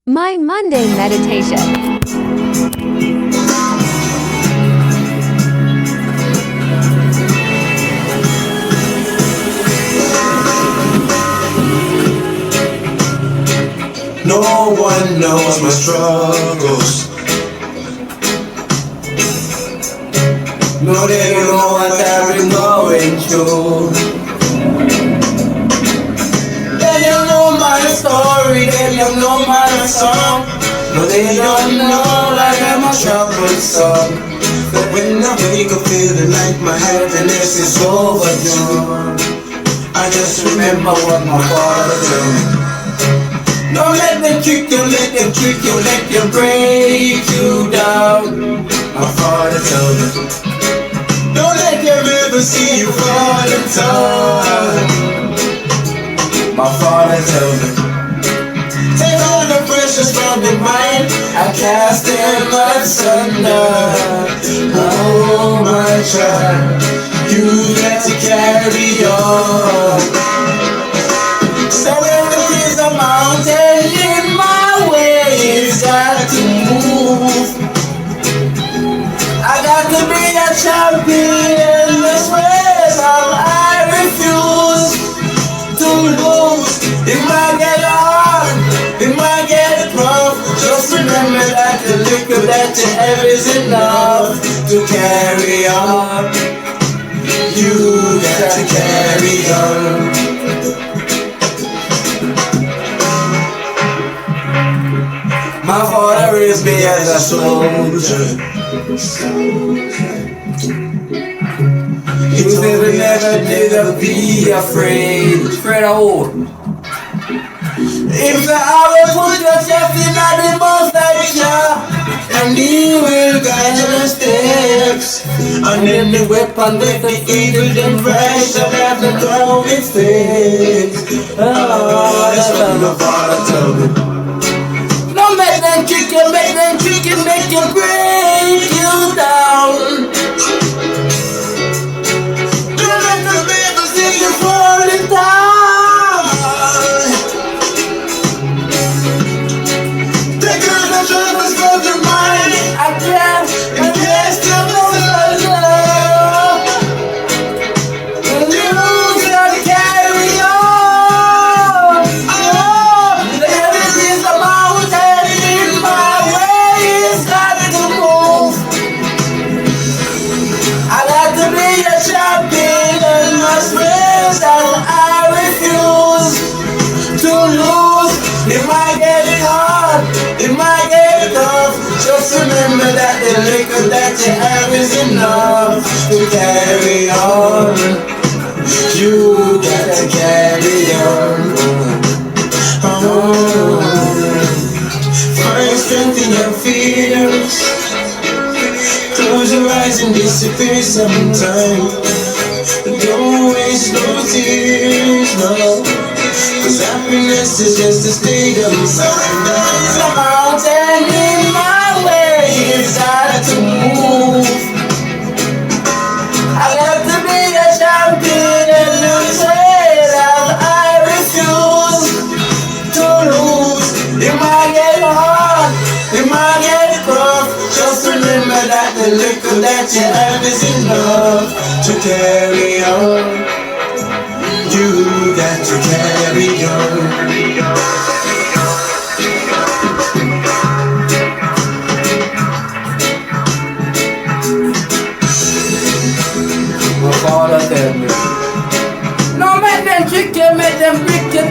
My Monday meditation. No one knows my struggles. No, they don't know what I've been going through. They don't know my story, they don't know my song. No, they don't know I am a troubled song. But when I wake up feeling like my happiness is overdue, I just remember what my father told me. Don't let them trick you, let them trick you, let them break you down. My father told me, don't let them ever see you fall in time. My father told me, take all the pressures from your mind and cast them asunder. Oh my child, you got to carry on. So there is a mountain in my way, it's got to move. I got to be a champion in this race, I refuse to lose. It might get hard, it might get rough. Just remember that the liquor that you have is enough to carry on. You got to carry on. My father raised me as a soldier. He said never did be afraid. Afraid of who? If the hour put yourself in the most and he will guide your steps. And then the weapon with the evil then rise up at the throne with faith. Oh, that's what my father told me. Don't make them trick you, make you break you down. Don't let them ever see you falling down. Take all the troubles from your mind, I guess, and cast them over. And you gotta carry on. Oh, there is a mountain in my way, it's got to move. I got to be a champion in my space, and I refuse to lose. It might get hard, it might get tough. Just remember that the liquor that you have is enough to carry on. You got to carry on. Oh, find strength in your fears. Close your eyes and disappear sometime. Don't waste no tears, no. Cause happiness is just a state of mind. There's a mountain in my way, it's got to move. I got to be a champion in this race, and I refuse to lose. It might get hard, it might get rough. Just remember that the liquor that you have is enough to carry on. You got to carry on. My father tell me, no, make them trick you, make them break you,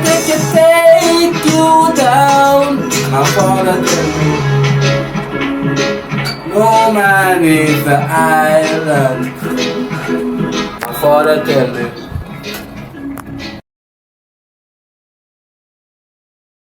take you down. My father tell me, no man is the island. My father tell me,